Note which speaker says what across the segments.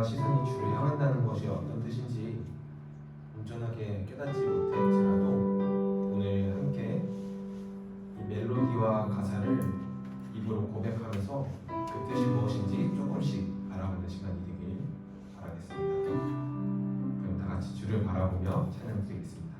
Speaker 1: 눈과 시선이 주를 향한다는 것이 어떤 뜻인지 온전하게 깨닫지 못했지라도 오늘 함께 이 멜로디와 가사를 입으로 고백하면서 그 뜻이 무엇인지 조금씩 알아보는 시간이 되길 바라겠습니다. 그럼 다 같이 주를 바라보며 찬양 드리겠습니다.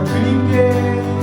Speaker 2: 주님께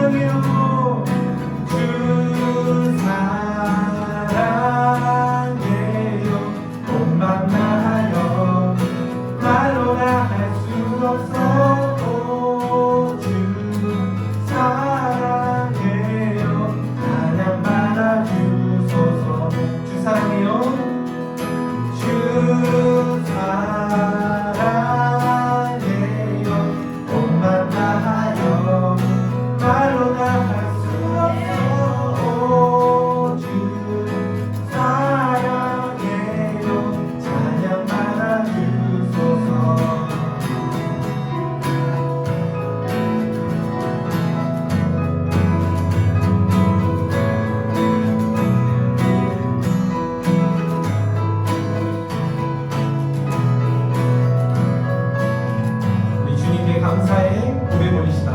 Speaker 1: 사랑해요. 주 사랑해요. 몸만 나요. 말로 다 할 수 없어. 주 사랑해요. 찬양 받아주소서. 주 사랑해요. 주 사랑해요. 몸만 나요. 말로 다 할 수 없어. 주 사랑해요. 찬양 받아주소서. 우리 주님께 감사의 고백 올리시다.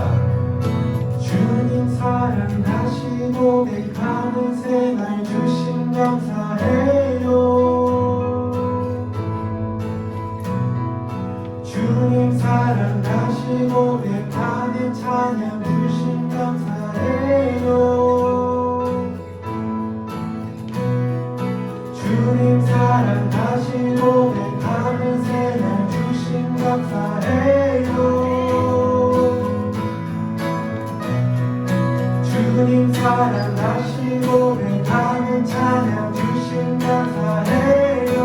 Speaker 1: 주님 사랑하시 고백하는 새날 주신 감사해요. 주님 사랑하시 고백하는 찬양 주신 감사해요. 주님 사랑하시 고백하는 새날 주신 감사해요. 주님 사랑하시 고백하는 찬양 주신 감사해요.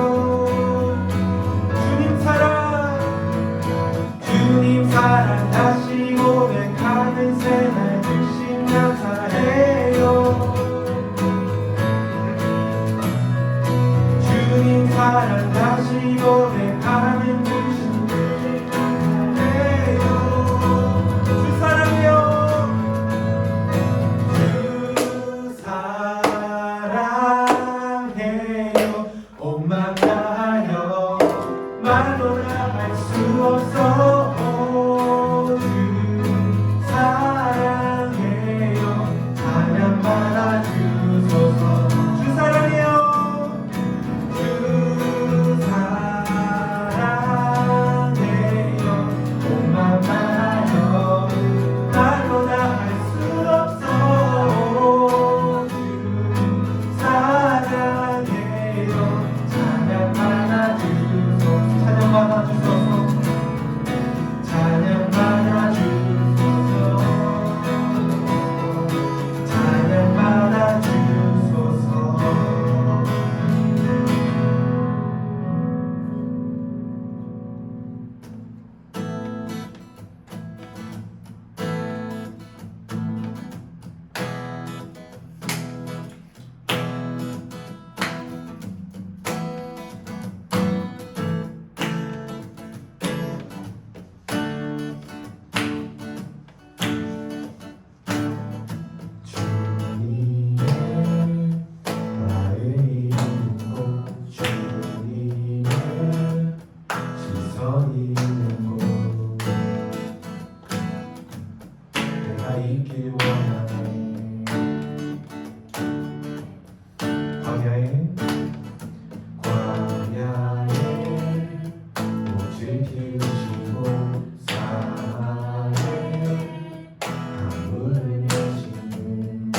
Speaker 1: 주님 사랑하시 고백하는 새날 주신 감사해요. 주님 사랑하시 고백하는 주신 감사해요. 주 사랑해요. 주 사랑해요. 옷만 나요. 말로나 할 수 없어. 주 사랑해요. 찬양 받아주소서. 주 사랑해요. 주 사랑해요. 옷만 나요. 말로나 할 수 없어. 주 사랑해요. 찬양 받아주소서. 찬양 받아주소서. 찬양 받아주소서. 찬양 받아주소서. 주님의 마음이 있고 주님의 시선이 있는 곳 내가 있길 원하네. 광야에 꽃을 키우시고 사막에 강물을 여시는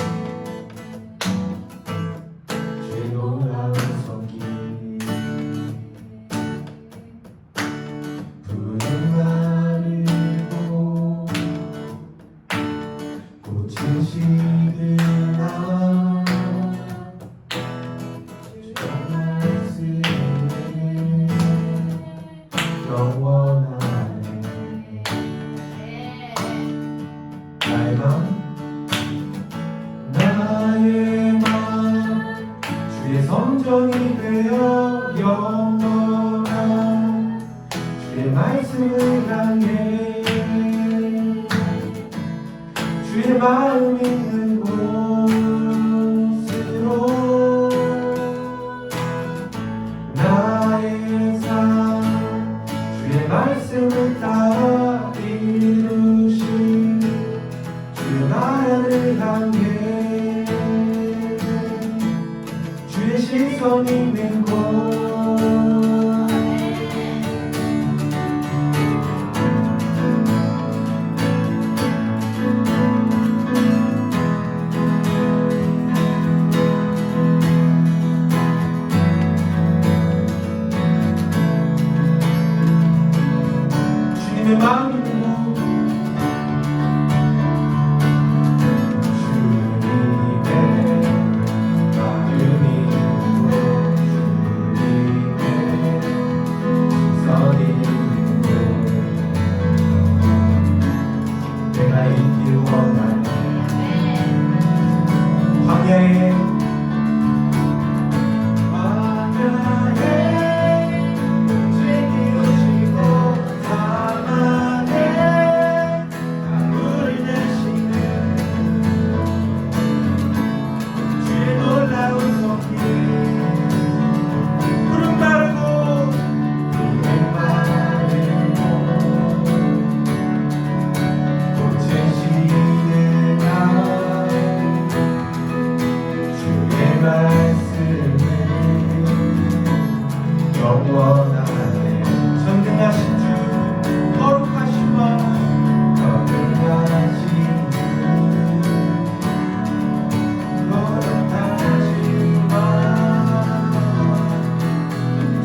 Speaker 1: 주의 놀라운 손길 푸른 마르고 꽃은 시들나와 주의 말씀에 영원하네. 나의 맘 주의 성전이 되어 영원한 주의 말씀을 향해 주의 마음 있는 곳으로 나의 삶 주의 말씀을 따라 이루신 주의 나라를 향해 주의 시선이 있는 곳 있길 원하네. 광야에 움직이시고 사막에 강물을 내시는 주의 놀라운 손길. 구름 마르고 고치시는 나의 주의 말씀을 영원하네. 전능하신 주 거룩하시마 거룩하신 주 거룩하시마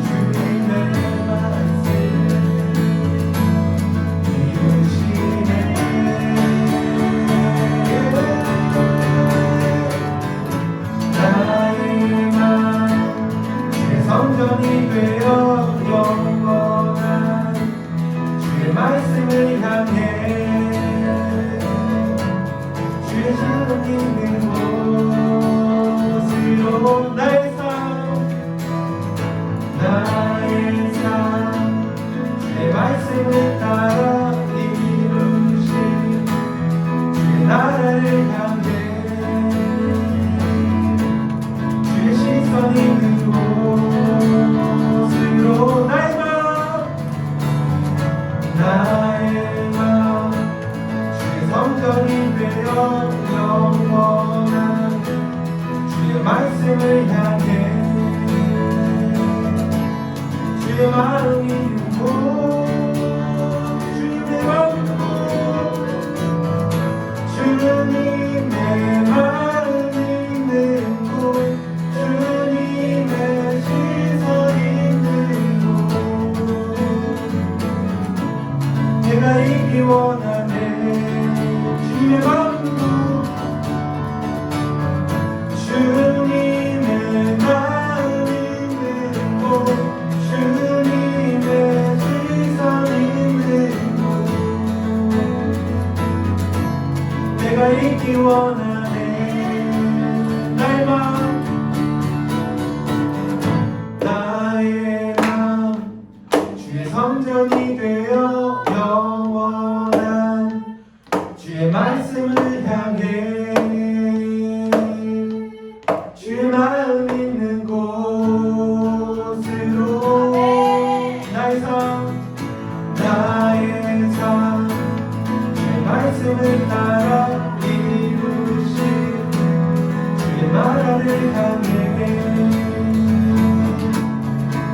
Speaker 1: 주님의 말씀 이루시네. 나의 맘 주의 성전이 되어 영원한 주의 말씀을 향해 주의 신은 있는 곳으로 나의 삶 주의 말씀을 따라 이루신 주의 나라를 향해 주의 시선 있는 곳으로 나의 맘 주의 성전이 되어 영원한 주의 말씀을 향해 주의 마음 있는 곳 주님의 마음 있는 곳 주님의 마음 있는 곳 주님의 시선 있는 곳 내가 있기 원하네. 주님의 마음 있는 곳 주님의 마음 있는 곳 주님의 시선 있는 곳 내가 있기 원하네. 나의 마음 주의 성전이 되어 영원한 주의 말씀을 향해 주의 마음 있는 곳으로 나의 삶 주의 말씀을 따라 이루신 주의 나라를 향해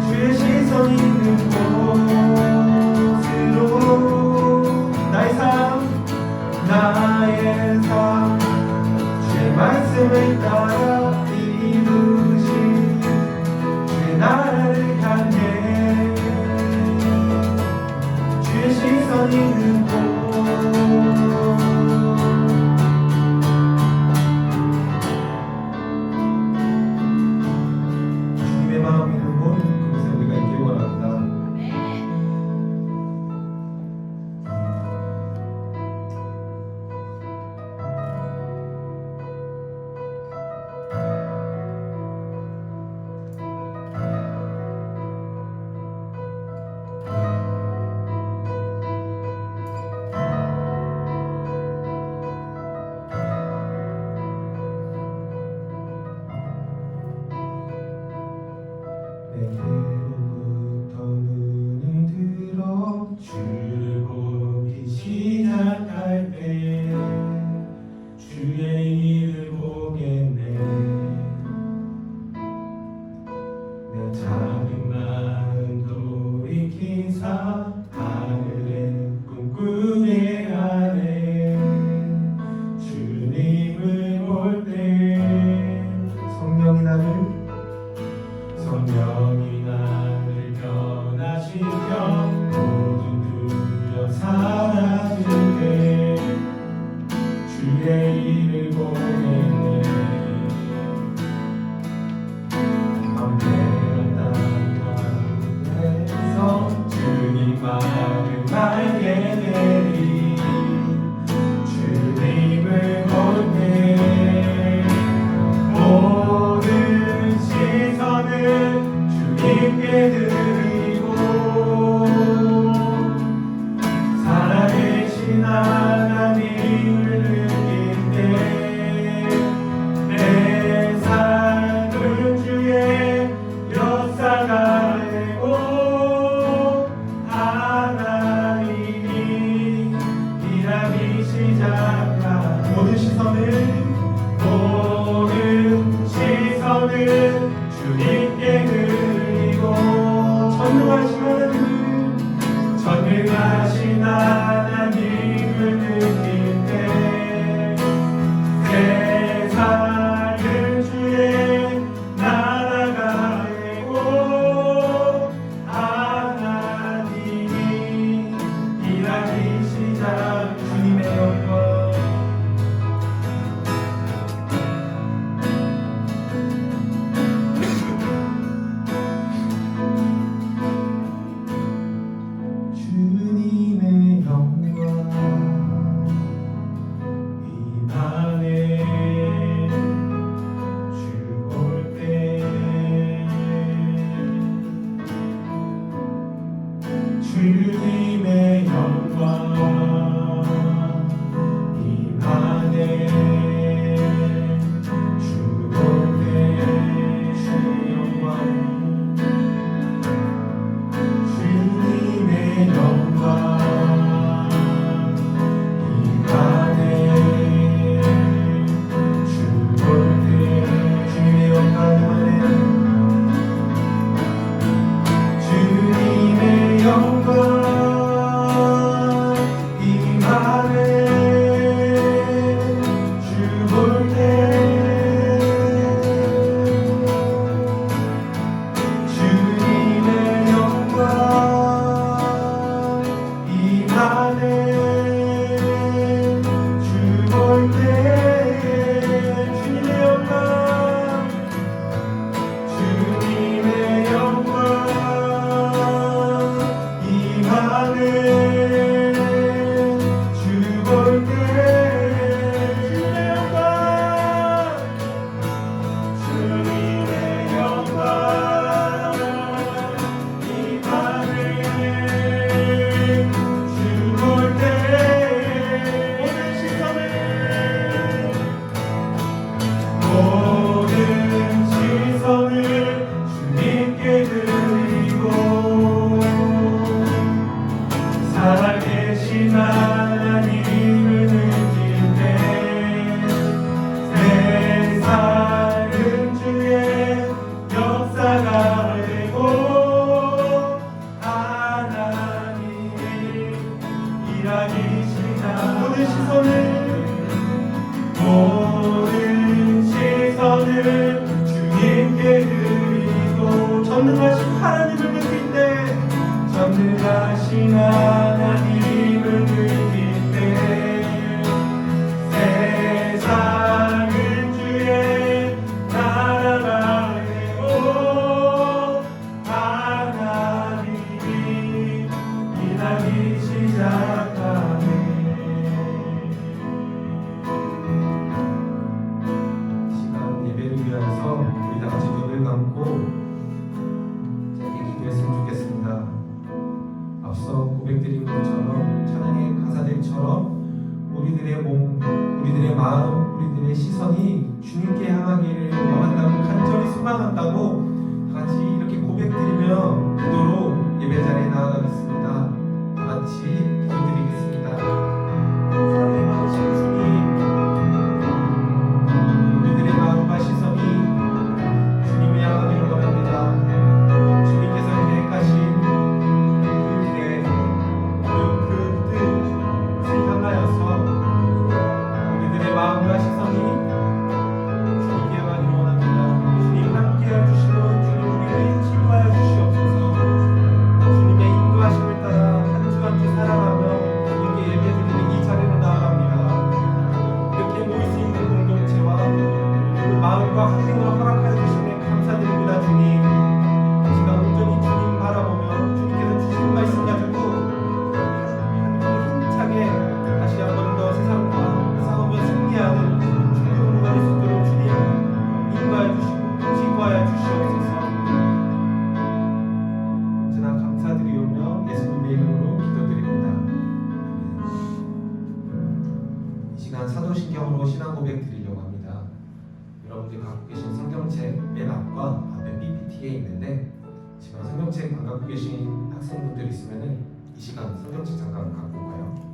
Speaker 1: 주의 시선 있는 곳으로 나의 삶 주의 말씀을 따라 이루신 주의 나라를 향해 주의 시선 있는 곳 주님의 마음 있는 곳 그곳에 우리가 있길 원합니다. 시작한 모든 시선을 주님께 드리고 전능하신 하나님을 느낄 때 세상은 주의 나라가 되고 하나님이 일하기 시작. 주님의 영광 주님의 영광 입안에 주 볼 때 주님의 영광 입안에 주 볼 때 주의 영광 주님의 영광 입안에 주 볼 때 주님의 영광 입안에 주님의 영광 입안에 주 볼 때 주님의 영광 입안에 주 볼 때 주님의 영광 주님의 영광 입안에 주 볼 때 주님의 영광 입안에 주 볼 때 모든 시선을 주님께 드리고 살아계신 하나님을 느낄 때 세상은 주의 역사가 되고 하나님이 일하기 시작. 모든 시선을 주님께 드리고 전능하신 하나님을 느낄 때 전능하신 하나님을 느낄 때 세상은 주의 나라가 되고 하나님이 일하기 시작하네. 시간 예배를 위하여서 우리 다 같이 눈을 감고 짧게 기도했으면 좋겠습니다. 앞서 고백드린 것처럼 찬양의 가사들처럼 우리들의 몸, 우리들의 마음, 우리들의 시선이 주님께 향하기를 원한다고 간절히 소망한다고 다 같이 이렇게 고백드리며 기도로 예배 자리에 나아가겠습니다. 다 같이 기도드리겠습니다. 사랑의 많으신 주님, 우리들의 마음과 시선이 주님을 향하기를 원합니다. 주님께서 계획하신 그뜻을 향하여서 우리들의 마음과 시선이 주님께 향하기를 원합니다. 주님 함께해 주시고 주님 우리를 치유하여 주시옵소서. 주님의 인도하심을 따라 한 주 한 주 살아가며 주님께 예배드리는 이 자리로 나아갑니다. 이렇게 모일 수 있는 공동체와 그 마음과 학생으로 허락하여 주시면 감사드립니다. 주님, 이 시간 온전히 주님 바라보며 주님께서 주신 말씀 가지고 힘차게 다시 한 번 더 세상과 싸우며 승리하는 주님으로 갈 수 있도록 주님 인도하여 주시고 지도하여 주시옵소서. 언제나 감사드리오며 예수님의 이름으로 기도드립니다. 이 시간 사도신경으로 신앙 고백 드리려고 합니다. 여러분들 갖고 계신 성경책 맨 앞과 앞에 PPT에 있는데 지금 성경책 안 갖고 계신 학생분들 있으면은 이 시간 성경책 잠깐 갖고 가요.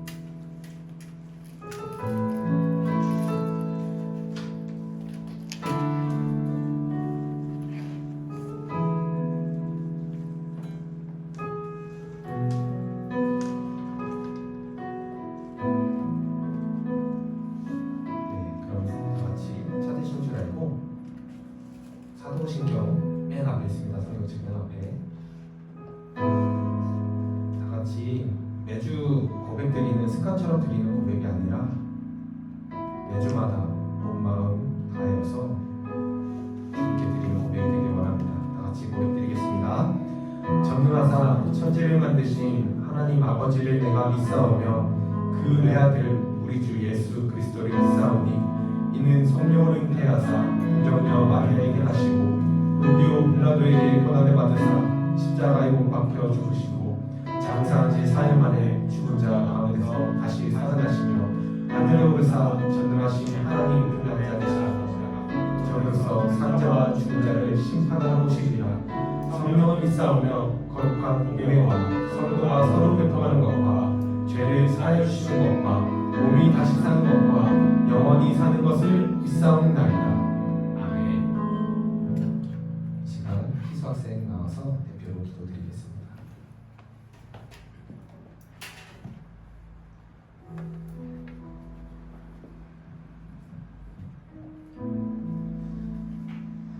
Speaker 1: 혼자서 드리는 고백이 아니라 매주마다 온 마음 다하여서 주님께 드리는 고백이 되길 원합니다. 다 같이 고백드리겠습니다. 전능하사 천지를 만드신 하나님 아버지를 내가 믿사오며 그 외아들 우리 주 예수 그리스도를 믿사오니 이는 성령을 잉태하사 동정녀 마리아에게 하시고 본디오 빌라도에게 고난을 받으사 십자가에 못 박혀 죽으시고 장사한 지 4일 만에 죽은 자 가운데서 다시 살아나시며 하늘에 오르사 전능하신 하나님 우편자 되시라. 저로서 산자와 죽은 자를 심판하러 오시리라. 성령을 믿사오며 거룩한 공예와 성도가 서로 교통하는 것과 죄를 사하여 주시는 것과 몸이 다시 사는 것과 영원히 사는 것을 믿사옵나이다. 아멘. 이 시간 희수 학생 나와서 대표로 기도드리겠습니다.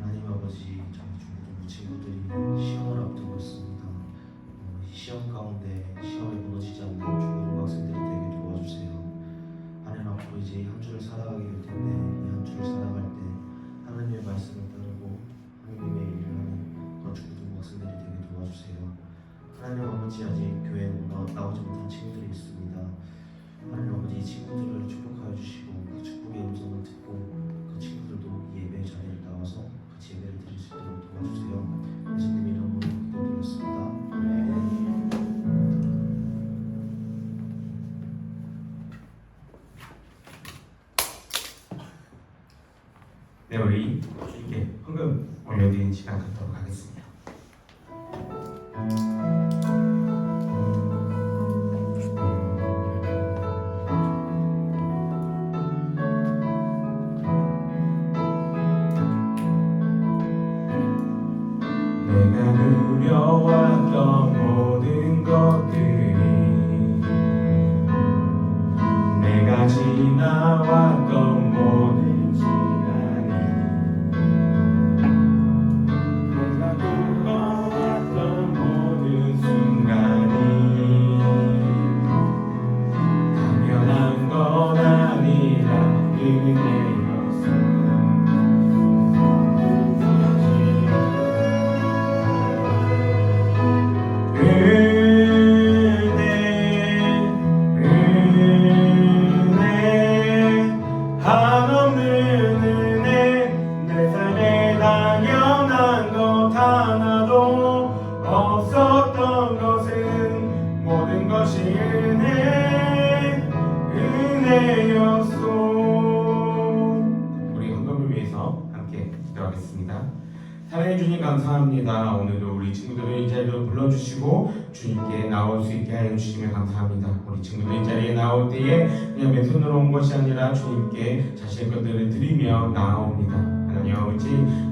Speaker 2: 하나님 아버지, 저희 중고등부 친구들이 시험을 앞두고 있습니다. 이 시험 가운데 시험에 무너지지 않는 중고등부 학생들이 되게 도와주세요. 하나님, 앞으로 이제 한 주를 살아가게 될 텐데 이 한 주를 살아갈 때 하나님의 말씀을 따르고 하나님의 일을 하는 그런 중고등부 학생들이 되게 도와주세요. 하나님 아버지, 아직 교회에 나오지 못한 친구들이 있습니다. 하나님 아버지, 이 친구들을 축복하여 주시고 그 축복의 음성을 듣고 그 친구들도 이 예배 자리에 나와서 같이 예배를 드릴 수 있도록 도와주세요. 예수님 이름으로 기도드렸습니다. 아멘.
Speaker 1: 네, 우리 주님께 헌금 올려드리는 시간 갖도록 하겠습니다. 내가 누려왔던 모든 것들이 내가 지나왔던 모든 시간이 내가 겪어왔던 모든 순간이 당연한 건 아니라 은혜였어. 우리 헌금을 위해서 함께 기도하겠습니다. 사랑해 주님 감사합니다. 오늘도 우리 친구들을 이 자리로 불러주시고 주님께 나올 수 있게 하여 주시면 감사합니다. 우리 친구들 이 자리에 나올 때에 그냥 맨손으로 온 것이 아니라 주님께 자신의 것들을 드리며 나옵니다. 하나님 아버지,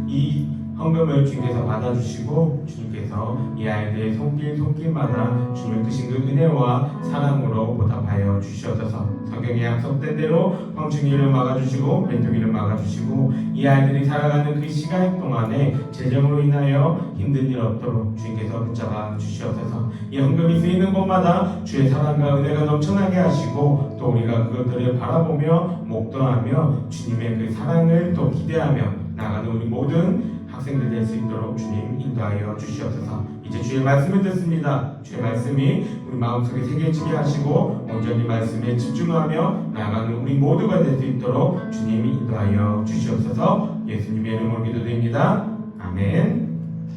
Speaker 1: 이 헌금을 주님께서 받아주시고 주님께서 이 아이들의 손길마다 주님의 크신 그 은혜와 사랑으로 보답하여 주시옵소서. 성경에 약속된 대로 황충이를 막아주시고 멘토기를 막아주시고 이 아이들이 살아가는 그 시간 동안에 재정으로 인하여 힘든 일 없도록 주님께서 붙잡아 주시옵소서. 이 헌금이 쓰이는 곳마다 주의 사랑과 은혜가 넘쳐나게 하시고 또 우리가 그것들을 바라보며 목도하며 주님의 그 사랑을 또 기대하며 나가는 우리 모든 학생들 될 수 있도록 주님 인도하여 주시옵소서. 이제 주의 말씀을 듣습니다. 주의 말씀이 우리 마음속에 새겨지게 하시고 온전히 말씀에 집중하며 나아가는 우리 모두가 될 수 있도록 주님이 인도하여 주시옵소서. 예수님의 이름으로 기도드립니다. 아멘.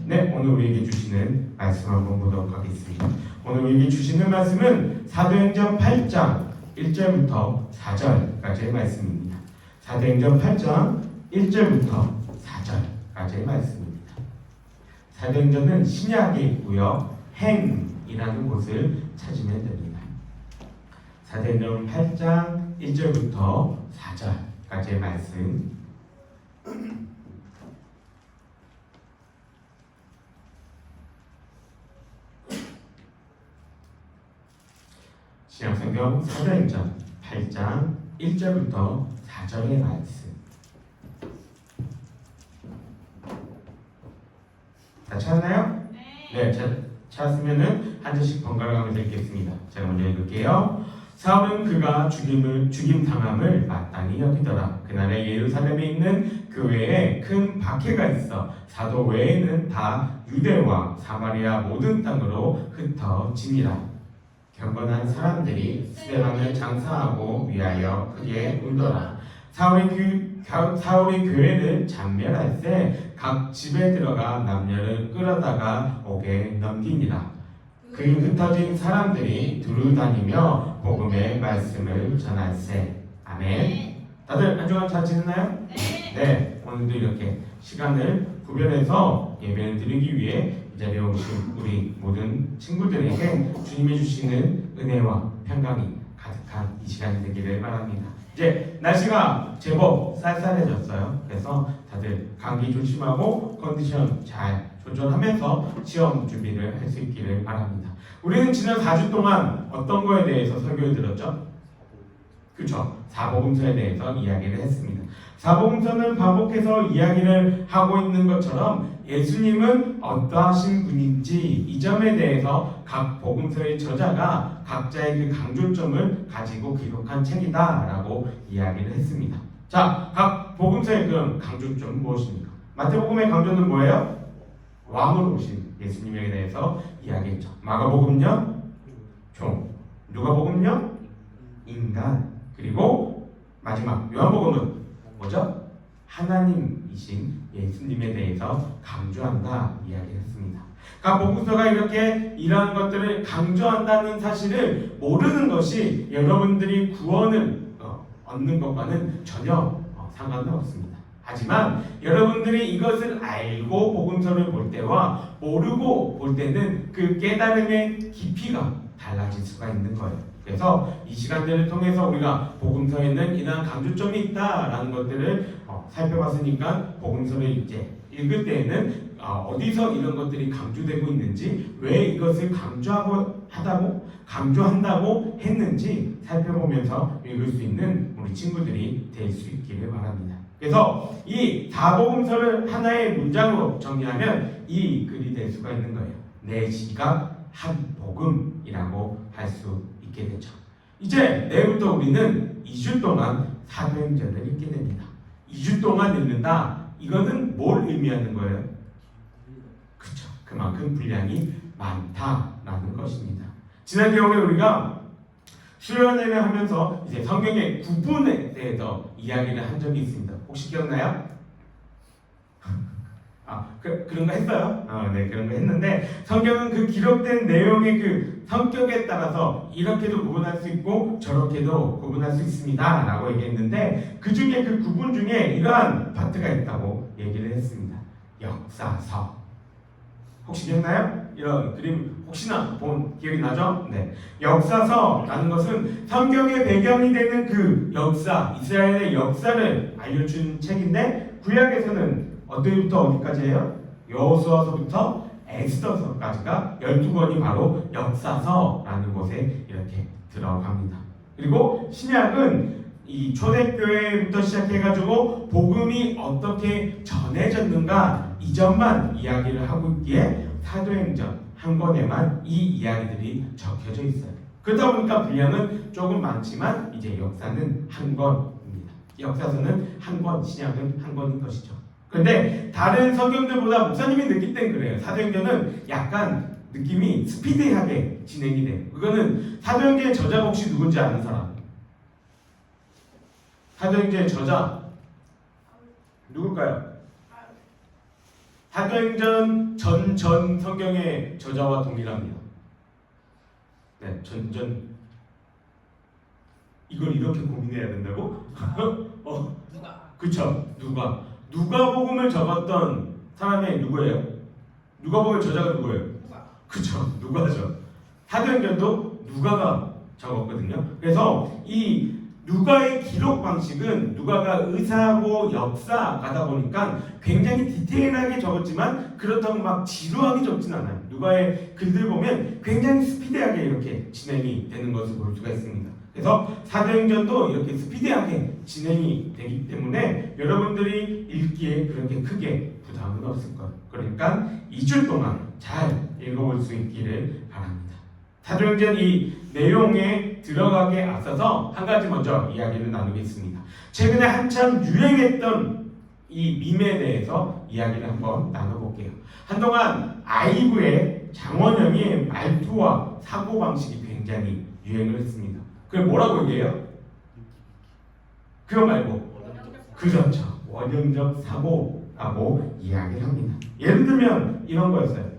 Speaker 1: 네, 오늘 우리에게 주시는 말씀 한번 보도록 하겠습니다. 오늘 우리에게 주시는 말씀은 사도행전 8장 1절부터 4절까지의 말씀입니다. 사도행전 8장 1절부터 4절까지의 말씀입니다. 사도행전은 신약에 있고요. 행이라는 곳을 찾으면 됩니다. 사도행전 8장 1절부터 4절까지의 말씀. 신약성경 사도행전 8장 1절부터 4절의 말씀. 다 찾았나요? 네, 찾았으면은 한 절씩 번갈아 가면서 읽겠습니다. 제가 먼저 읽을게요.
Speaker 3: 사울은 그가 죽임 당함을 마땅히 여기더라. 그날에 예루살렘에 있는 교회에 큰 박해가 있어 사도 외에는 다 유대와 사마리아 모든 땅으로 흩어지니라. 경건한 사람들이 스데반을 장사하고 위하여 크게 울더라. 사울이 교회를 잔멸할세 각 집에 들어가 남녀를 끌어다가 옥에 넘기니라. 그 흩어진 사람들이 두루다니며 복음의 말씀을 전할세. 아멘. 다들 한 주간 잘 지냈나요? 네. 오늘도 이렇게 시간을 구별해서 예배를 드리기 위해 이 자리에 오신 우리 모든 친구들에게 주님이 주시는 은혜와 평강이 가득한 이 시간이 되기를 바랍니다. 이제 날씨가 제법 쌀쌀해졌어요. 그래서 다들 감기 조심하고 컨디션 잘 조절하면서 시험 준비를 할 수 있기를 바랍니다. 우리는 지난 4주 동안 어떤 거에 대해서 설교를 들었죠? 그렇죠. 사복음서에 대해서 이야기를 했습니다. 사복음서는 반복해서 이야기를 하고 있는 것처럼 예수님은 어떠하신 분인지 이 점에 대해서 각 복음서의 저자가 각자의 그 강조점을 가지고 기록한 책이다라고 이야기를 했습니다. 자, 각 복음서의 그런 강조점은 무엇입니까? 마태복음의 강조는 뭐예요? 왕으로 오신 예수님에 대해서 이야기했죠. 마가복음은요? 종. 누가복음은요? 인간. 그리고 마지막 요한복음은 뭐죠? 하나님이신 예수님에 대해서 강조한다 이야기했습니다. 각 복음서가 이렇게 이러한 것들을 강조한다는 사실을 모르는 것이 여러분들이 구원을 얻는 것과는 전혀 상관은 없습니다. 하지만 여러분들이 이것을 알고 복음서를 볼 때와 모르고 볼 때는 그 깨달음의 깊이가 달라질 수가 있는 거예요. 그래서 이 시간들을 통해서 우리가 복음서에는 이러한 강조점이 있다라는 것들을 살펴봤으니까 복음서를 이제 읽을 때에는 어디서 이런 것들이 강조되고 있는지, 왜 이것을 강조한다고 했는지 살펴보면서 읽을 수 있는 우리 친구들이 될 수 있기를 바랍니다. 그래서 이 사복음서를 하나의 문장으로 정리하면 이 글이 될 수가 있는 거예요. 내 지각 한 복음이라고 할 수 있게 되죠. 이제 내일부터 우리는 2주 동안 사도행전을 읽게 됩니다. 2주 동안 읽는다. 이거는 뭘 의미하는 거예요? 그렇죠. 그만큼 분량이 많다라는 것입니다. 지난 경우에 우리가 수련회를 하면서 이제 성경의 구분에 대해서 이야기를 한 적이 있습니다. 혹시 기억나요? 그런 거 했어요? 네, 그런 거 했는데 성경은 그 기록된 내용의 그 성격에 따라서 이렇게도 구분할 수 있고 저렇게도 구분할 수 있습니다 라고 얘기했는데 그 중에 그 구분 중에 이러한 파트가 있다고 얘기를 했습니다. 역사서. 혹시 기억나요? 이런 그림 혹시나 본 기억이 나죠? 네. 역사서라는 것은 성경의 배경이 되는 그 역사, 이스라엘의 역사를 알려준 책인데 구약에서는 어디부터 어디까지예요? 여호수아서부터 에스더서까지가 12권이 바로 역사서라는 곳에 이렇게 들어갑니다. 그리고 신약은 이 초대교회부터 시작해가지고 복음이 어떻게 전해졌는가 이 점만 이야기를 하고 있기에 사도행전 한 권에만 이 이야기들이 적혀져 있어요. 그러다 보니까 분량은 조금 많지만 이제 역사는 한 권입니다. 역사서는 한 권, 신약은 한 권인 것이죠. 그런데 다른 성경들보다 목사님이 느낄 땐 그래요. 사도행전은 약간 느낌이 스피디하게 진행이 돼요. 그거는 사도행전의 저자가 혹시 누군지 아는 사람? 사도행전의 저자 누굴까요? 사도행전 전 성경의 저자와 동일합니다. 네, 이걸 이렇게 고민해야 된다고? 그쵸? 누가복음을 적었던 사람이 누구예요? 누가복음의 저자가 누구예요? 그쵸? 누가죠. 사도행전도 누가가 적었거든요. 그래서 이 누가의 기록 방식은 누가가 의사하고 역사가다 보니까 굉장히 디테일하게 적었지만 그렇다고 막 지루하게 적진 않아요. 누가의 글들 보면 굉장히 스피디하게 이렇게 진행이 되는 것을 볼 수가 있습니다. 그래서 사도행전도 이렇게 스피디하게 진행이 되기 때문에 여러분들이 읽기에 그렇게 크게 부담은 없을 거예요. 그러니까 2주 동안 잘 읽어볼 수 있기를 바랍니다. 사도행전 이 내용에 들어가게 앞서서 한 가지 먼저 이야기를 나누겠습니다. 최근에 한참 유행했던 이 밈에 대해서 이야기를 한번 나눠볼게요. 한동안 아이브의 장원영의 말투와 사고방식이 굉장히 유행을 했습니다. 그게 뭐라고 얘기해요? 그거 말고 그렇죠. 원형적 사고라고 이야기를 합니다. 예를 들면 이런 거였어요.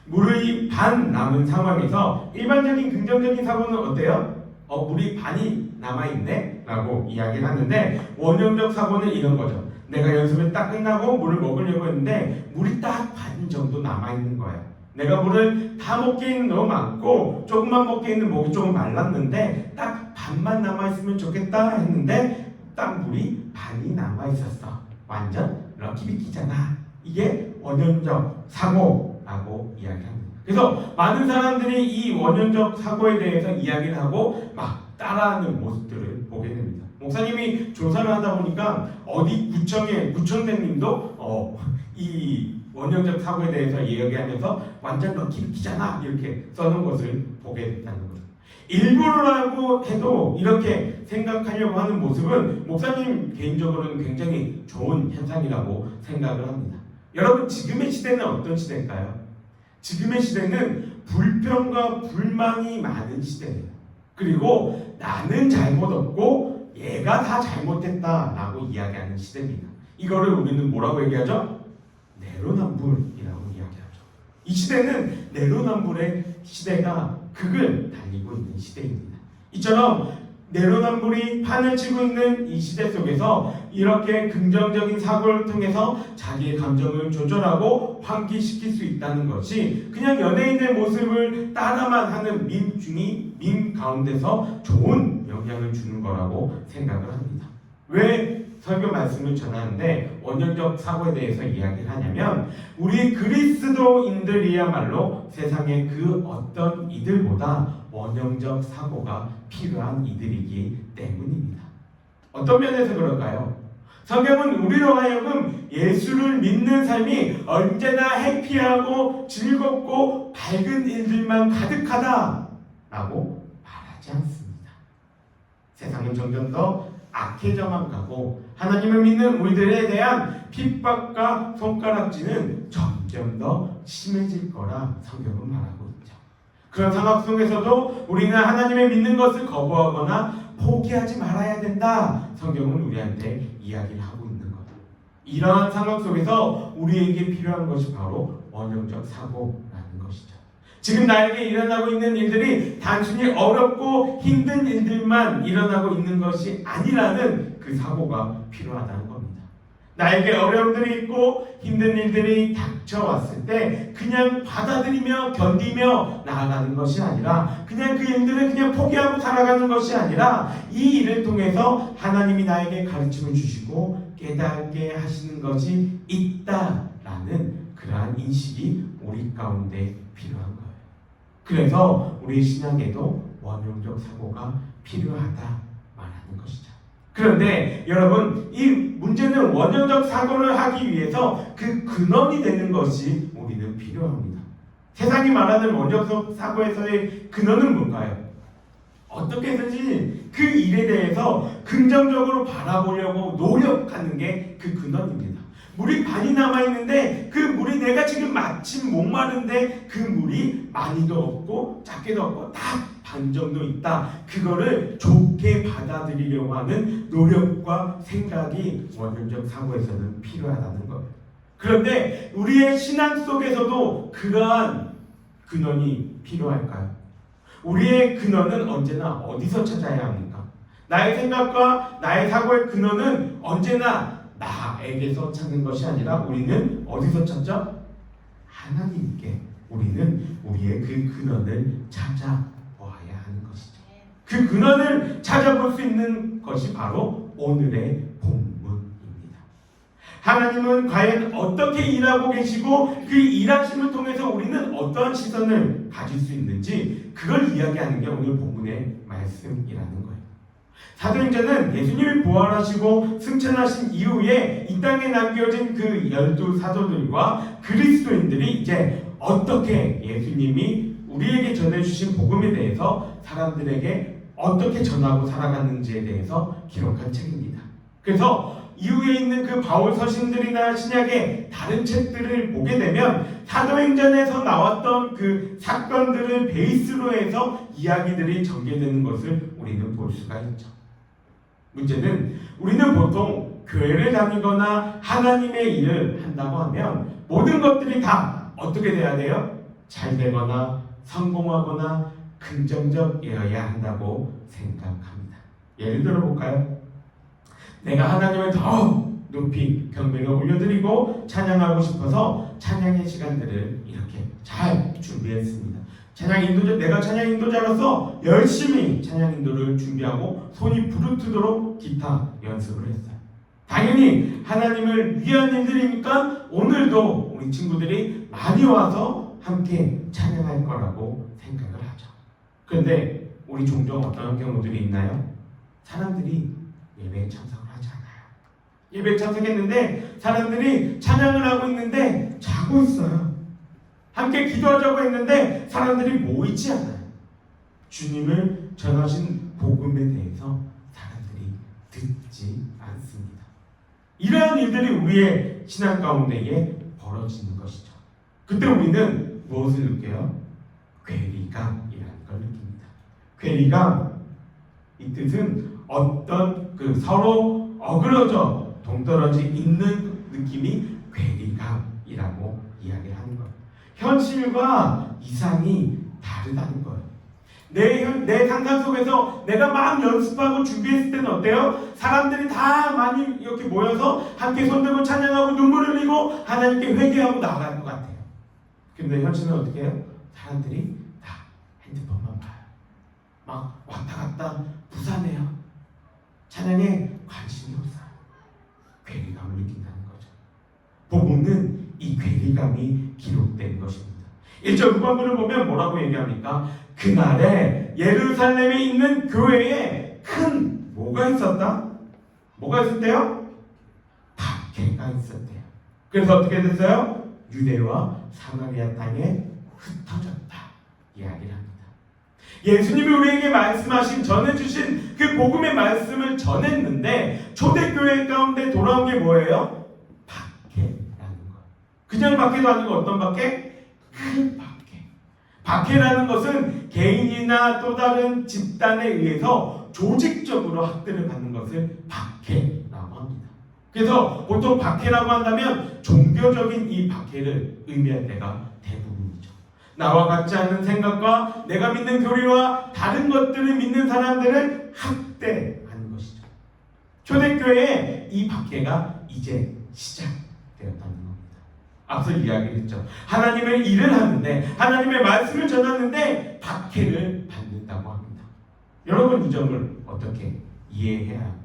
Speaker 3: 물의 반 남은 상황에서 일반적인 긍정적인 사고는 어때요? 물이 반이 남아있네? 라고 이야기를 하는데 원형적 사고는 이런 거죠. 내가 연습을 딱 끝나고 물을 먹으려고 했는데 물이 딱 반 정도 남아있는 거야. 내가 물을 다 먹기에는 너무 많고 조금만 먹기에는 목이 조금 말랐는데 딱 반만 남아있으면 좋겠다 했는데 딱 물이 반이 남아있었어. 완전 럭키비키잖아. 이게 원형적 사고라고 이야기합니다. 그래서 많은 사람들이 이 원형적 사고에 대해서 이야기를 하고 막 따라하는 모습들을 보게 됩니다. 목사님이 조사를 하다 보니까 어디 구청장님도 이 원형적 사고에 대해서 이야기하면서 완전 럭키비키잖아 이렇게 써놓은 것을 보게 됐다는 거죠. 일부러라고 해도 이렇게 생각하려고 하는 모습은 목사님 개인적으로는 굉장히 좋은 현상이라고 생각을 합니다. 여러분 지금의 시대는 어떤 시대일까요? 지금의 시대는 불평과 불만이 많은 시대예요. 그리고 나는 잘못 없고 얘가 다 잘못했다라고 이야기하는 시대입니다. 이거를 우리는 뭐라고 얘기하죠? 내로남불이라고 이야기하죠. 이 시대는 내로남불의 시대가 극을 달리고 있는 시대입니다. 이처럼 내로남불이 판을 치고 있는 이 시대 속에서 이렇게 긍정적인 사고를 통해서 자기의 감정을 조절하고 환기시킬 수 있다는 것이 그냥 연예인의 모습을 따라만 하는 밈 가운데서 좋은 영향을 주는 거라고 생각을 합니다. 왜 설교 말씀을 전하는데 원형적 사고에 대해서 이야기를 하냐면 우리 그리스도인들이야말로 세상의 그 어떤 이들보다 원형적 사고가 필요한 이들이기 때문입니다. 어떤 면에서 그럴까요? 성경은 우리로 하여금 예수를 믿는 삶이 언제나 해피하고 즐겁고 밝은 일들만 가득하다라고 말하지 않습니다. 세상은 점점 더 악해져만 가고 하나님을 믿는 우리들에 대한 핍박과 손가락질은 점점 더 심해질 거라 성경은 말하고 있죠. 그런 상황 속에서도 우리는 하나님을 믿는 것을 거부하거나 포기하지 말아야 된다. 성경은 우리한테 이야기를 하고 있는 거예요. 이러한 상황 속에서 우리에게 필요한 것이 바로 원형적 사고라는 것이죠. 지금 나에게 일어나고 있는 일들이 단순히 어렵고 힘든 일들만 일어나고 있는 것이 아니라는 그 사고가 필요하다는 겁니다. 나에게 어려움들이 있고 힘든 일들이 닥쳐왔을 때 그냥 받아들이며 견디며 나아가는 것이 아니라 그냥 그 일들을 그냥 포기하고 살아가는 것이 아니라 이 일을 통해서 하나님이 나에게 가르침을 주시고 깨닫게 하시는 것이 있다라는 그러한 인식이 우리 가운데 필요한 거예요. 그래서 우리 신앙에도 원형적 사고가 필요하다 말하는 것이죠. 그런데 여러분 이 문제는 원형적 사고를 하기 위해서 그 근원이 되는 것이 우리는 필요합니다. 세상이 말하는 원형적 사고에서의 근원은 뭔가요? 어떻게든지 그 일에 대해서 긍정적으로 바라보려고 노력하는 게 그 근원입니다. 물이 반이 남아있는데 그 물이 내가 지금 마침 목마른데 그 물이 많이도 없고 작게도 없고 딱 반 정도 있다. 그거를 좋게 받아들이려고 하는 노력과 생각이 원형적 사고에서는 필요하다는 거예요. 그런데 우리의 신앙 속에서도 그러한 근원이 필요할까요? 우리의 근원은 언제나 어디서 찾아야 합니까? 나의 생각과 나의 사고의 근원은 언제나 나에게서 찾는 것이 아니라 우리는 어디서 찾죠? 하나님께 우리는 우리의 그 근원을 찾아보아야 하는 것이죠. 그 근원을 찾아볼 수 있는 것이 바로 오늘의 본문입니다. 하나님은 과연 어떻게 일하고 계시고 그 일하심을 통해서 우리는 어떠한 시선을 가질 수 있는지 그걸 이야기하는 게 오늘 본문의 말씀이라는 거예요. 사도행전은 예수님이 부활하시고 승천하신 이후에 이 땅에 남겨진 그 12 사도들과 그리스도인들이 이제 어떻게 예수님이 우리에게 전해주신 복음에 대해서 사람들에게 어떻게 전하고 살아갔는지에 대해서 기록한 책입니다. 그래서 이후에 있는 그 바울 서신들이나 신약의 다른 책들을 보게 되면 사도행전에서 나왔던 그 사건들을 베이스로 해서 이야기들이 전개되는 것을 우리는 볼 수가 있죠. 문제는 우리는 보통 교회를 다니거나 하나님의 일을 한다고 하면 모든 것들이 다 어떻게 돼야 돼요? 잘 되거나 성공하거나 긍정적이어야 한다고 생각합니다. 예를 들어 볼까요? 내가 하나님을 더 높이 경배를 올려드리고 찬양하고 싶어서 찬양의 시간들을 이렇게 잘 준비했습니다. 내가 찬양 인도자로서 열심히 찬양 인도를 준비하고 손이 부르트도록 기타 연습을 했어요. 당연히 하나님을 위한 일들이니까 오늘도 우리 친구들이 많이 와서 함께 찬양할 거라고 생각을 하죠. 그런데 우리 종종 어떤 경우들이 있나요? 사람들이 예배에 참석을 하지 않아요. 예배에 참석했는데 사람들이 찬양을 하고 있는데 자고 있어요. 함께 기도하자고 했는데 사람들이 모이지 않아요. 주님을 전하신 복음에 대해서 사람들이 듣지 않습니다. 이러한 일들이 우리의 신앙 가운데에 벌어지는 것이죠. 그때 우리는 무엇을 느껴요? 괴리감이라는 걸 느낍니다. 괴리감, 이 뜻은 어떤 서로 어그러져 동떨어져 있는 느낌이 괴리감이라고 이야기를 하는 거예요. 현실과 이상이 다르다는 거예요. 내 상상 속에서 내가 막 연습하고 준비했을 때는 어때요? 사람들이 다 많이 이렇게 모여서 함께 손들고 찬양하고 눈물 흘리고 하나님께 회개하고 나아갈 것 같아요. 근데 현실은 어떻게 해요? 사람들이 다 핸드폰만 봐요. 막 왔다 갔다 부산해요. 찬양에 관심이 없어요. 괴리감을 느낀다는 거죠. 복음은 이 괴리감이 기록된 것입니다. 1절 후반부를 보면 뭐라고 얘기합니까? 그날에 예루살렘에 있는 교회에 큰 뭐가 있었다? 뭐가 있었대요? 박해가 있었대요. 그래서 어떻게 됐어요? 유대와 사마리아 땅에 흩어졌다 이야기를 합니다. 예수님이 우리에게 말씀하신 전해주신 그 복음의 말씀을 전했는데 초대교회 가운데 돌아온 게 뭐예요? 박해라는 거. 그냥 박해도 아니고 어떤 박해? 큰 박해. 박해라는 것은 개인이나 또 다른 집단에 의해서 조직적으로 학대를 받는 것을 박해라고 합니다. 그래서 보통 박해라고 한다면 종교적인 이 박해를 의미할 때가 대부분이죠. 나와 같지 않은 생각과 내가 믿는 교리와 다른 것들을 믿는 사람들을 학대하는 것이죠. 초대교회에 이 박해가 이제 시작되었다는 겁니다. 앞서 이야기했죠. 하나님의 일을 하는데 하나님의 말씀을 전하는데 박해를 받는다고 합니다. 여러분 이 점을 어떻게 이해해야 할까요?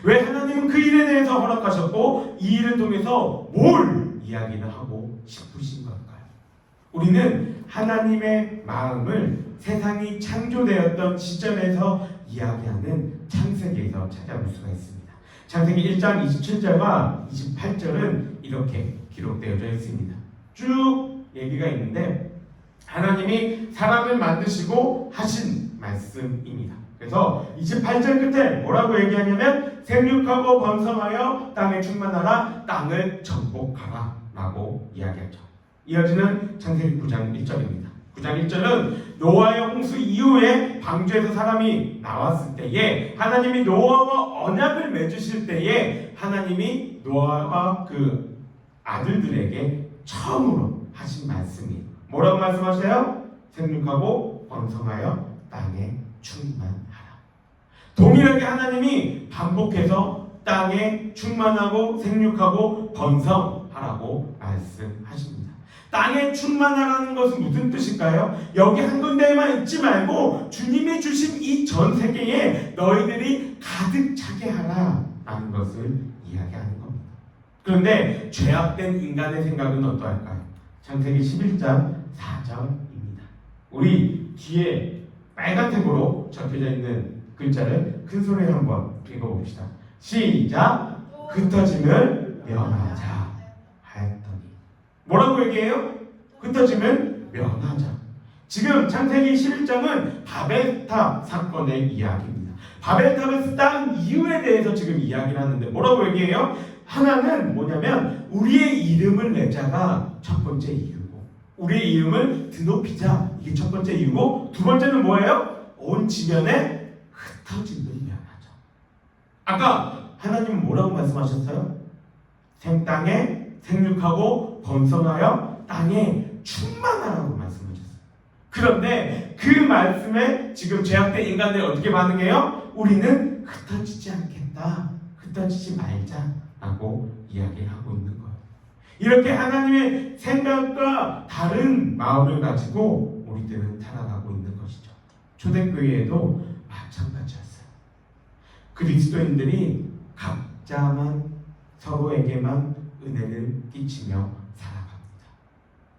Speaker 3: 왜 하나님은 그 일에 대해서 허락하셨고 이 일을 통해서 뭘 이야기를 하고 싶으신 걸까요? 우리는 하나님의 마음을 세상이 창조되었던 시점에서 이야기하는 창세기에서 찾아볼 수가 있습니다. 창세기 1장 27절과 28절은 이렇게 기록되어져 있습니다. 쭉 얘기가 있는데 하나님이 사람을 만드시고 하신 말씀입니다. 그래서 28절 끝에 뭐라고 얘기하냐면 생육하고 번성하여 땅에 충만하라 땅을 정복하라 라고 이야기하죠. 이어지는 창세기 9장 1절입니다. 9장 1절은 노아의 홍수 이후에 방주에서 사람이 나왔을 때에 하나님이 노아와 언약을 맺으실 때에 하나님이 노아와 그 아들들에게 처음으로 하신 말씀이 뭐라고 말씀하세요? 생육하고 번성하여 땅에 충만하라. 동일하게 하나님이 반복해서 땅에 충만하고 생육하고 번성하라고 말씀하십니다. 땅에 충만하라는 것은 무슨 뜻일까요? 여기 한 군데에만 있지 말고 주님이 주신 이 전 세계에 너희들이 가득 차게 하라 라는 것을 이야기하는 겁니다. 그런데 죄악된 인간의 생각은 어떠할까요? 창세기 11장 4절입니다. 우리 뒤에 빨간색으로 적혀져 있는 글자를 큰 소리로 한번 읽어봅시다. 시작! 흩어짐을 면하자 하였더니 뭐라고 얘기해요? 흩어짐을 면하자. 지금 창세기 11장은 바벨탑 사건의 이야기입니다. 바벨탑을 쌓은 이유에 대해서 지금 이야기를 하는데 뭐라고 얘기해요? 하나는 뭐냐면 우리의 이름을 내자가 첫 번째 이유고, 우리의 이름을 드높이자 이게 첫 번째 이유고, 두 번째는 뭐예요? 온 지면에 흩어짐을 위함하죠. 아까 하나님은 뭐라고 말씀하셨어요? 생땅에 생육하고 번성하여 땅에 충만하라고 말씀하셨어요. 그런데 그 말씀에 지금 죄악된 인간들이 어떻게 반응해요? 우리는 흩어지지 않겠다, 흩어지지 말자라고 이야기를 하고 있는 거예요. 이렇게 하나님의 생각과 다른 마음을 가지고 우리들은 살아가고 있는 것이죠. 초대교회에도 마찬가지였어요. 그리스도인들이 각자만 서로에게만 은혜를 끼치며 살아갑니다.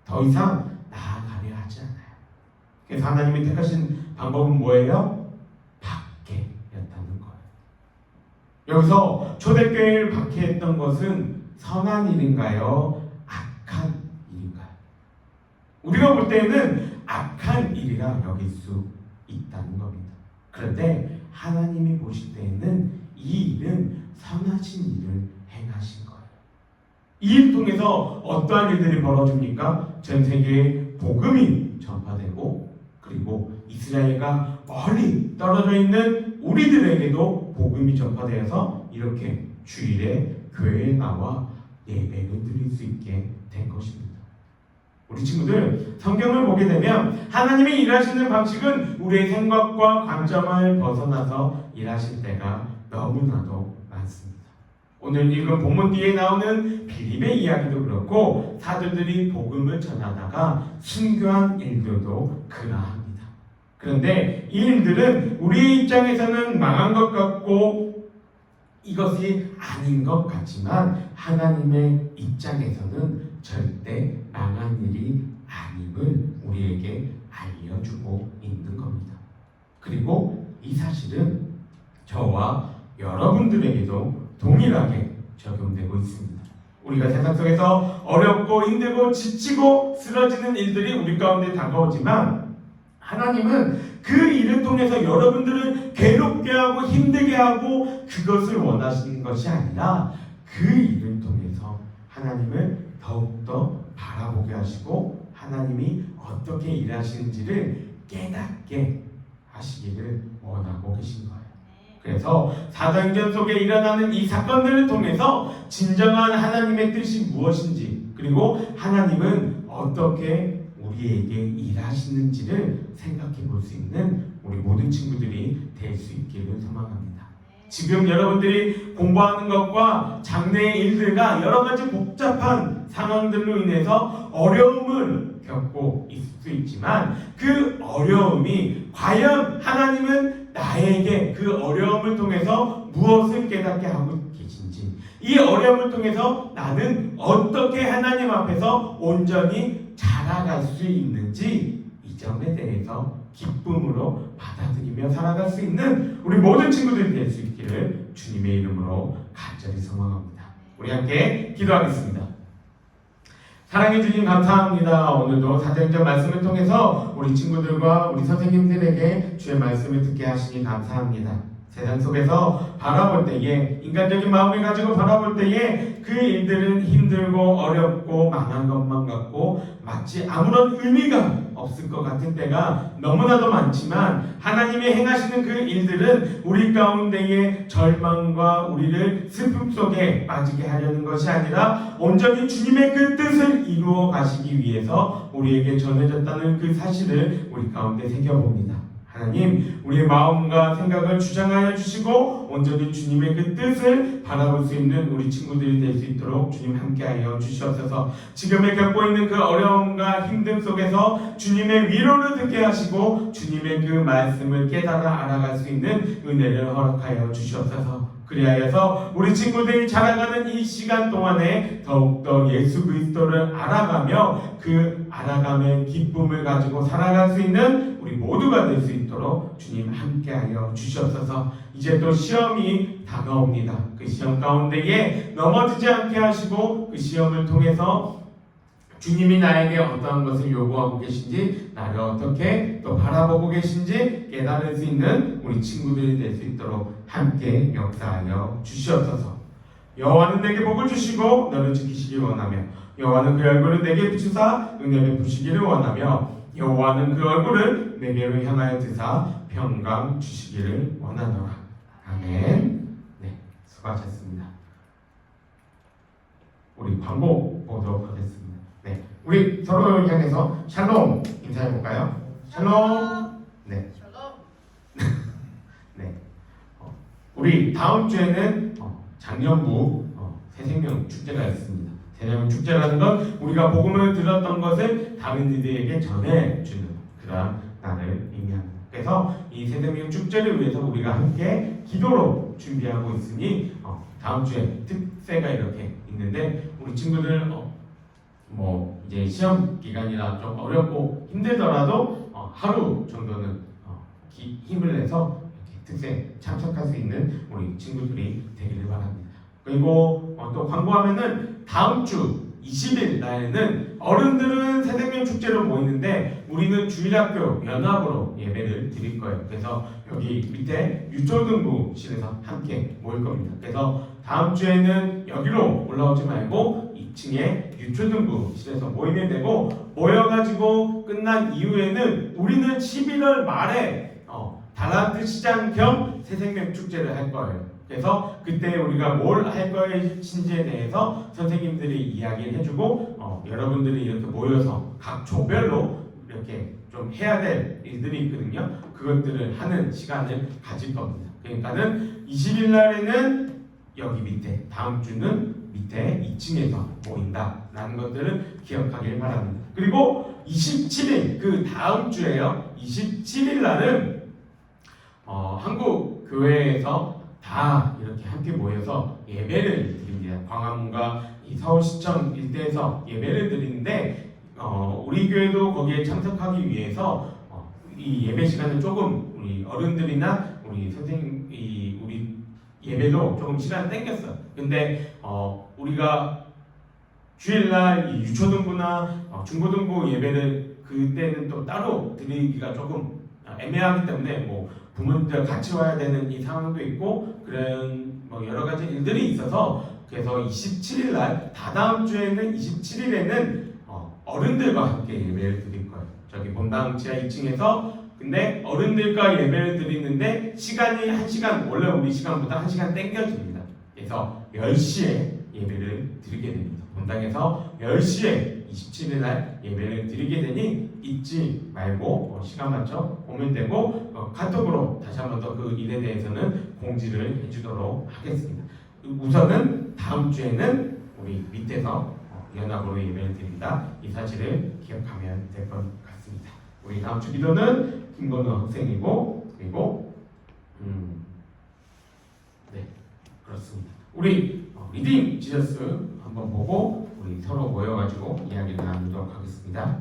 Speaker 3: 더 이상 나아가려 하지 않아요. 그래서 하나님이 택하신 방법은 뭐예요? 박해였다는 거예요. 여기서 초대교회를 박해했던 것은 선한 일인가요? 악한 일인가요? 우리가 볼 때는 악한 일이라 여길 수 있다는 겁니다. 그런데 하나님이 보실 때에는 이 일은 선하신 일을 행하신 거예요. 이 일 통해서 어떠한 일들이 벌어집니까? 전 세계에 복음이 전파되고, 그리고 이스라엘과 멀리 떨어져 있는 우리들에게도 복음이 전파되어서 이렇게 주일에 교회에 나와 예배를 드릴 수 있게 된 것입니다. 우리 친구들, 성경을 보게 되면 하나님이 일하시는 방식은 우리의 생각과 관점을 벗어나서 일하실 때가 너무나도 많습니다. 오늘 읽은 본문 뒤에 나오는 빌립의 이야기도 그렇고, 사도들이 복음을 전하다가 순교한 일들도 그러합니다. 그런데 이 일들은 우리 입장에서는 망한 것 같고 이것이 아닌 것 같지만 하나님의 입장에서는 절대 망한 일이 아님을 우리에게 알려주고 있는 겁니다. 그리고 이 사실은 저와 여러분들에게도 동일하게 적용되고 있습니다. 우리가 세상 속에서 어렵고 힘들고 지치고 쓰러지는 일들이 우리 가운데 다가오지만 하나님은 그 일을 통해서 여러분들을 괴롭게 하고 힘들게 하고 그것을 원하시는 것이 아니라 그 일을 통해서 하나님을 더욱더 바라보게 하시고 하나님이 어떻게 일하시는지를 깨닫게 하시기를 원하고 계신 거예요. 그래서 사도행전 속에 일어나는 이 사건들을 통해서 진정한 하나님의 뜻이 무엇인지, 그리고 하나님은 어떻게 우리에게 일하시는지를 생각해 볼 수 있는 우리 모든 친구들이 될 수 있기를 소망합니다. 지금 여러분들이 공부하는 것과 장래의 일들과 여러 가지 복잡한 상황들로 인해서 어려움을 겪고 있을 수 있지만 그 어려움이 과연 하나님은 나에게 그 어려움을 통해서 무엇을 깨닫게 하고 계신지, 이 어려움을 통해서 나는 어떻게 하나님 앞에서 온전히 자라갈 수 있는지, 이 점에 대해서 기쁨으로 받아들이며 살아갈 수 있는 우리 모든 친구들이 될 수 있기를 주님의 이름으로 간절히 소망합니다. 우리 함께 기도하겠습니다. 사랑해 주님 감사합니다. 오늘도 사도행전 말씀을 통해서 우리 친구들과 우리 선생님들에게 주의 말씀을 듣게 하시니 감사합니다. 세상 속에서 바라볼 때에, 인간적인 마음을 가지고 바라볼 때에 그 일들은 힘들고 어렵고 망한 것만 같고 마치 아무런 의미가 없을 것 같은 때가 너무나도 많지만, 하나님이 행하시는 그 일들은 우리 가운데의 절망과 우리를 슬픔 속에 빠지게 하려는 것이 아니라 온전히 주님의 그 뜻을 이루어 가시기 위해서 우리에게 전해졌다는 그 사실을 우리 가운데 새겨봅니다. 하나님, 우리의 마음과 생각을 주장하여 주시고 온전히 주님의 그 뜻을 바라볼 수 있는 우리 친구들이 될 수 있도록 주님 함께하여 주시옵소서. 지금에 겪고 있는 그 어려움과 힘듦 속에서 주님의 위로를 듣게 하시고 주님의 그 말씀을 깨달아 알아갈 수 있는 은혜를 허락하여 주시옵소서. 그리하여서 우리 친구들이 자라가는 이 시간 동안에 더욱더 예수 그리스도를 알아가며 그 알아감의 기쁨을 가지고 살아갈 수 있는 우리 모두가 될 수 있도록 주님 함께하여 주시옵소서. 이제 또 시험이 다가옵니다. 그 시험 가운데에 넘어지지 않게 하시고 그 시험을 통해서 주님이 나에게 어떠한 것을 요구하고 계신지, 나를 어떻게 또 바라보고 계신지 깨달을 수 있는 우리 친구들이 될 수 있도록 함께 역사하여 주시옵소서. 여호와는 내게 복을 주시고 너를 지키시기 원하며, 여호와는 그 얼굴을 내게 비추사 은혜 베푸시기를 원하며, 여호와는 그 얼굴을 내게로 향하여 드사 평강 주시기를 원하노라. 아멘. 네, 수고하셨습니다. 우리 광고 보도록 하겠습니다. 네, 우리 서로를 향해서 샬롬 인사해 볼까요? 샬롬. 네. 네. 우리 다음 주에는 작년부 새생명 축제가 있습니다. 새생명 축제라는 건 우리가 복음을 들었던 것을 다른 이들에게 전해주는 그런 날을 의미합니다. 그래서 이 새생명 축제를 위해서 우리가 함께 기도로 준비하고 있으니 다음 주에 특세가 이렇게 있는데 우리 친구들 뭐 이제 시험 기간이라 좀 어렵고 힘들더라도 하루 정도는 힘을 내서 이렇게 특세 참석할 수 있는 우리 친구들이 되기를 바랍니다. 그리고 또 광고하면은 다음 주 20일 날에는 어른들은 새생명 축제로 모이는데 우리는 주일학교 연합으로 예배를 드릴 거예요. 그래서 여기 밑에 유초등부실에서 함께 모일 겁니다. 그래서 다음 주에는 여기로 올라오지 말고 2층에 유초등부실에서 모이면 되고, 모여가지고 끝난 이후에는 우리는 11월 말에 달란트 시장 겸 새생명 축제를 할 거예요. 그래서 그때 우리가 뭘 할 것인지에 대해서 선생님들이 이야기를 해주고 여러분들이 이렇게 모여서 각 조별로 이렇게 좀 해야 될 일들이 있거든요. 그것들을 하는 시간을 가질 겁니다. 그러니까는 20일 날에는 여기 밑에, 다음 주는 밑에 2층에서 모인다라는 것들을 기억하길 바랍니다. 그리고 27일, 그 다음 주에요. 27일 날은 한국 교회에서 다 이렇게 함께 모여서 예배를 드립니다. 광화문과 이 서울시청 일대에서 예배를 드리는데 우리 교회도 거기에 참석하기 위해서 이 예배 시간을 조금 우리 어른들이나 우리 선생님 우리 예배도 조금 시간 땡겼어요. 근데 우리가 주일날 이 유초등부나 중고등부 예배를 그때는 또 따로 드리기가 조금 애매하기 때문에 뭐 부모님들 같이 와야 되는 이 상황도 있고 그런 뭐 여러 가지 일들이 있어서, 그래서 27일 날, 다다음 주에는 27일에는 어른들과 함께 예배를 드릴 거예요. 저기 본당 지하 2층에서. 근데 어른들과 예배를 드리는데 시간이 1시간, 원래 우리 시간보다 1시간 땡겨집니다. 그래서 10시에 예배를 드리게 됩니다. 본당에서 10시에 27일 날 예배를 드리게 되니 잊지 말고 시간 맞춰 오면 되고, 카톡으로 다시 한 번 더 그 일에 대해서는 공지를 해주도록 하겠습니다. 우선은 다음 주에는 우리 밑에서 연합으로 예배를 드린다, 이 사실을 기억하면 될 것 같습니다. 우리 다음 주 기도는 김건우 학생이고, 그리고 네, 그렇습니다. 우리 리딩 지저스 한번 보고 우리 서로 모여가지고 이야기를 나누도록 하겠습니다.